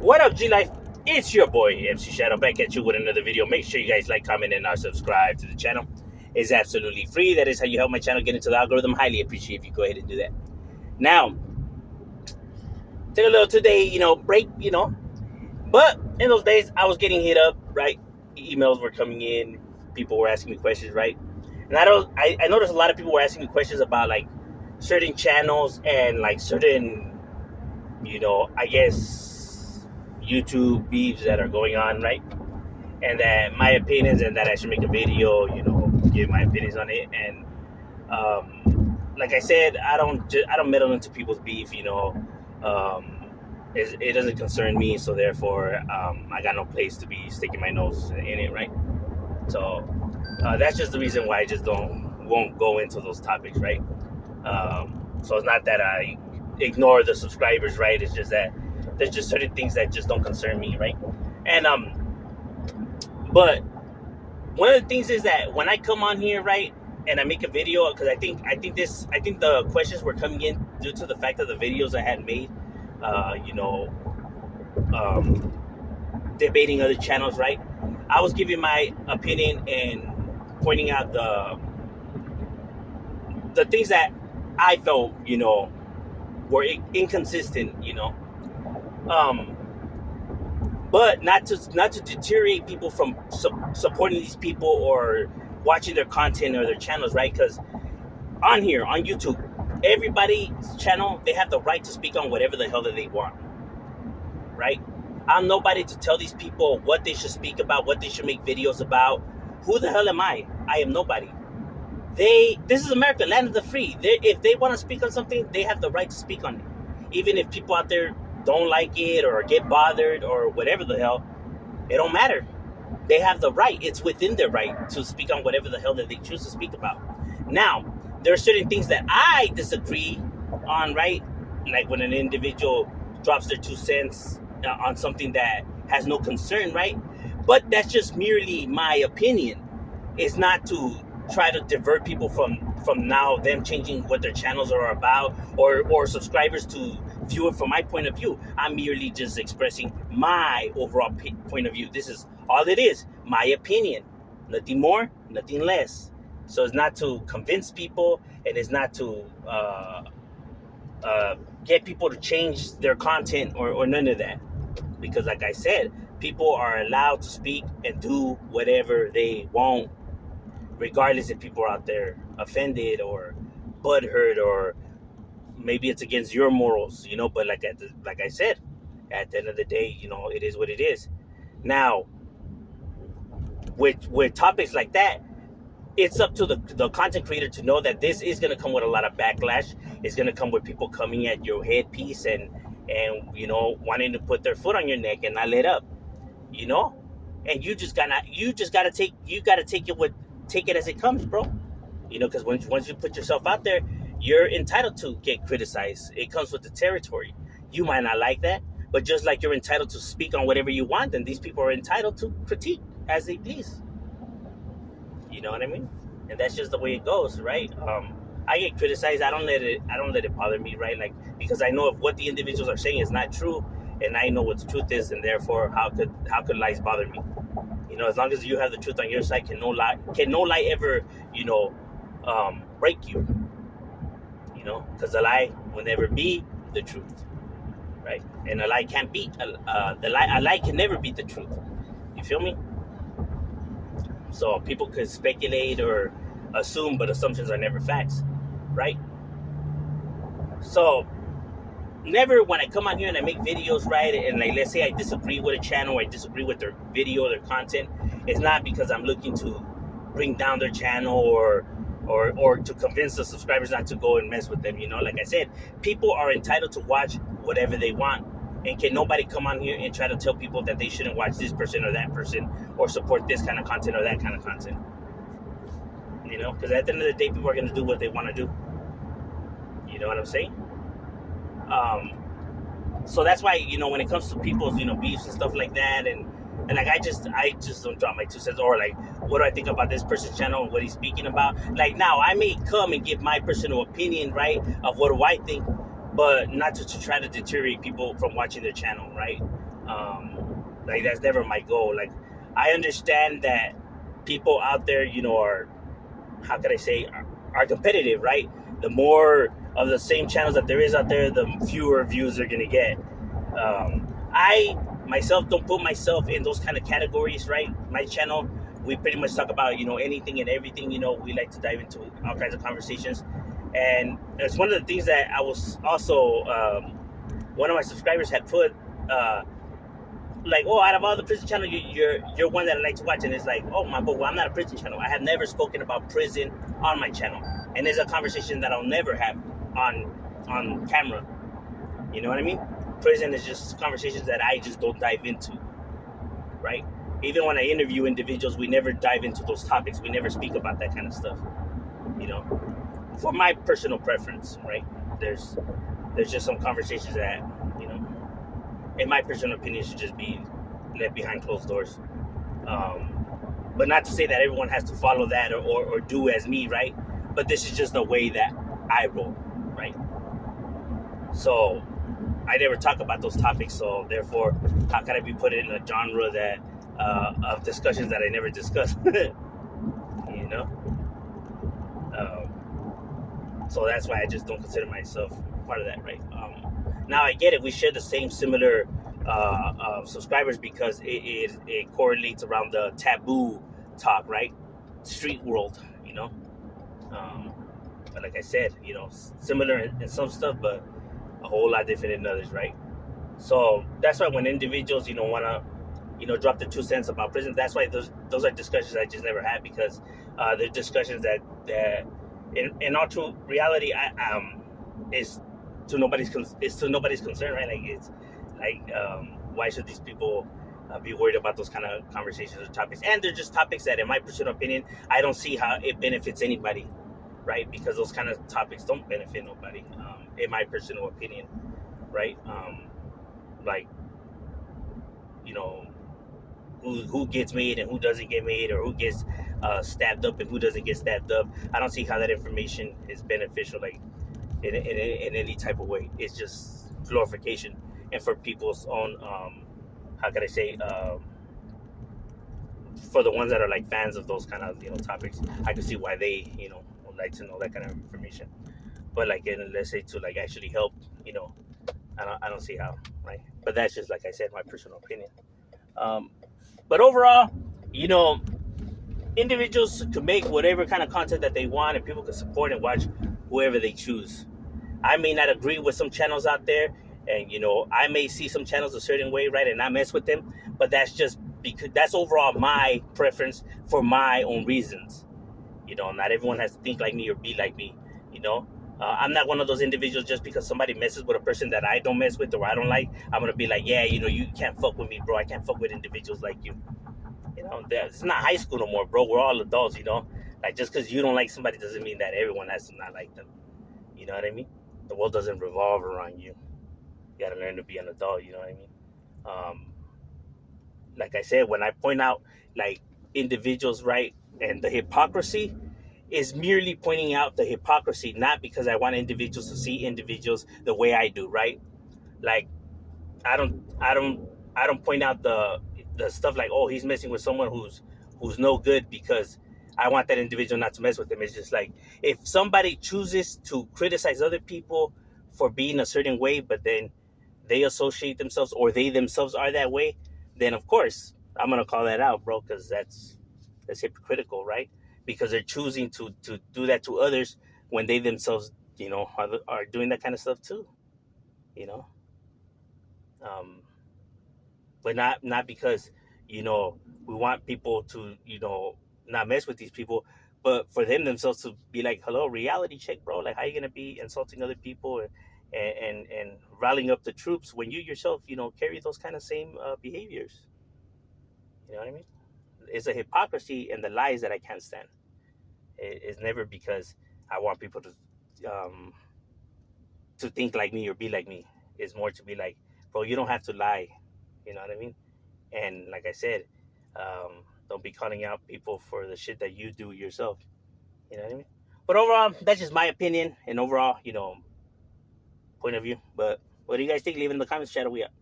What up, G Life? It's your boy MC Shadow back at you with another video. Make sure you guys like, comment, and subscribe to the channel. It's absolutely free. That is how you help my channel get into the algorithm. Highly appreciate if you go ahead and do that. Now, take a little today, break, But in those days, I was getting hit up, right? Emails were coming in. People were asking me questions, right? And I noticed a lot of people were asking me questions about like certain channels and like certain, I guess YouTube beefs that are going on, right? And that my opinions and that I should make a video, give my opinions on it. And like I said, I don't meddle into people's beef, it doesn't concern me, so therefore I got no place to be sticking my nose in it, right? So that's just the reason why I just won't go into those topics, right? So it's not that I ignore the subscribers, right? It's just that there's just certain things that just don't concern me, right? And but one of the things is that when I come on here, right, and I make a video, because I think the questions were coming in due to the fact of the videos I had made, debating other channels, right? I was giving my opinion and pointing out the things that I felt, were inconsistent, but not to deteriorate people from supporting these people or watching their content or their channels, right? Because on here, on YouTube, everybody's channel, they have the right to speak on whatever the hell that they want, right? I'm nobody to tell these people what they should speak about, what they should make videos about. Who the hell am I? I am nobody. This is America, land of the free. If they want to speak on something, they have the right to speak on it. Even if people out there don't like it or get bothered or whatever the hell, it don't matter. They have the right. It's within their right to speak on whatever the hell that they choose to speak about. Now, there are certain things that I disagree on, right? Like when an individual drops their 2 cents on something that has no concern, right? But that's just merely my opinion. It's not to try to divert people from now them changing what their channels are about or subscribers to view it from my point of view. I'm merely just expressing my overall point of view. This is all it is, my opinion. Nothing more, nothing less. So it's not to convince people, and it's not to get people to change their content or none of that. Because like I said, people are allowed to speak and do whatever they want, regardless if people are out there offended or butthurt, or maybe it's against your morals, but like I said, at the end of the day, it is what it is. Now, with topics like that, it's up to the content creator to know that this is going to come with a lot of backlash. It's going to come with people coming at your headpiece and wanting to put their foot on your neck and not let up, and you just gotta take it as it comes, bro. Because once you put yourself out there, you're entitled to get criticized. It comes with the territory. You might not like that, but just like you're entitled to speak on whatever you want, then these people are entitled to critique as they please. You know what I mean? And that's just the way it goes, right? I get criticized. I don't let it bother me, right? Like, because I know if what the individuals are saying is not true, and I know what the truth is, and therefore how could lies bother me? As long as you have the truth on your side, can no lie ever, break you? Because the lie will never be the truth, right? And a lie can't beat a lie can never beat the truth. You feel me? So people could speculate or assume, but assumptions are never facts, right? So never, when I come on here and I make videos, right, and like let's say I disagree with a channel or I disagree with their video, their content, it's not because I'm looking to bring down their channel or to convince the subscribers not to go and mess with them. Like I said, people are entitled to watch whatever they want, and can nobody come on here and try to tell people that they shouldn't watch this person or that person or support this kind of content or that kind of content. Because at the end of the day, people are going to do what they want to do. You know what I'm saying? So that's why, when it comes to people's, beefs and stuff like that, and like I just don't drop my 2 cents, or like, what do I think about this person's channel and what he's speaking about? Like, now I may come and give my personal opinion, right, of what do I think, but not to try to deteriorate people from watching their channel, right? Like that's never my goal. Like I understand that people out there, are, how could I say, are competitive, right? The more of the same channels that there is out there, the fewer views they're gonna get. I myself don't put myself in those kind of categories, right? My channel, we pretty much talk about anything and everything. We like to dive into all kinds of conversations, and it's one of the things that I was also one of my subscribers had put. Like, oh, out of all the prison channels, you're one that I like to watch, and it's like, oh my, but well, I'm not a prison channel. I have never spoken about prison on my channel, and it's a conversation that I'll never have on camera. You know what I mean? Prison is just conversations that I just don't dive into, right? Even when I interview individuals, we never dive into those topics. We never speak about that kind of stuff, for my personal preference, right? There's just some conversations that, in my personal opinion, should just be left behind closed doors. But not to say that everyone has to follow that or do as me, right? But this is just the way that I roll, right? So I never talk about those topics, so therefore, how can I be put in a genre that of discussions that I never discuss? you know. So that's why I just don't consider myself part of that, right? Now I get it. We share the same similar subscribers because it correlates around the taboo talk, right? Street world, But like I said, similar in some stuff, but a whole lot different in others, right? So that's why when individuals, want to, drop the 2 cents about prison, that's why those are discussions I just never had, because they're discussions that in all true reality, is to nobody's concern, right? Like it's like, why should these people be worried about those kind of conversations or topics? And they're just topics that, in my personal opinion, I don't see how it benefits anybody, right? Because those kind of topics don't benefit nobody, in my personal opinion, right? Like, who gets made and who doesn't get made, or who gets stabbed up and who doesn't get stabbed up. I don't see how that information is beneficial, like in any type of way. It's just glorification, and for people's own, how can I say, for the ones that are like fans of those kind of topics, I can see why they would like to know that kind of information. But like, let's say to like actually help, I don't see how, right? But that's just, like I said, my personal opinion. But overall, individuals can make whatever kind of content that they want, and people can support and watch whoever they choose. I may not agree with some channels out there, and I may see some channels a certain way, right, and not mess with them. But that's just because that's overall my preference for my own reasons. Not everyone has to think like me or be like me. I'm not one of those individuals just because somebody messes with a person that I don't mess with or I don't like. I'm gonna be like, yeah, you can't fuck with me, bro. I can't fuck with individuals like you. It's not high school no more, bro. We're all adults. Like, just because you don't like somebody doesn't mean that everyone has to not like them. You know what I mean? The world doesn't revolve around you. You gotta learn to be an adult. You know what I mean? Like I said, when I point out like individuals, right, and the hypocrisy, is merely pointing out the hypocrisy, not because I want individuals to see individuals the way I do, right? Like, I don't point out the stuff like, oh, he's messing with someone who's no good because I want that individual not to mess with him. It's just like, if somebody chooses to criticize other people for being a certain way, but then they associate themselves or they themselves are that way, then of course I'm gonna call that out, bro, because that's hypocritical, right? Because they're choosing to do that to others when they themselves, are doing that kind of stuff too, you know. Um, but not because we want people to not mess with these people, but for them themselves to be like, hello, reality check, bro. Like, how you gonna be insulting other people and rallying up the troops when you yourself carry those kind of same behaviors? You know what I mean? It's a hypocrisy and the lies that I can't stand. It's never because I want people to think like me or be like me. It's more to be like, bro, you don't have to lie. You know what I mean? And like I said, don't be calling out people for the shit that you do yourself. You know what I mean? But overall, that's just my opinion and overall, point of view. But what do you guys think? Leave it in the comments. Chat. We up.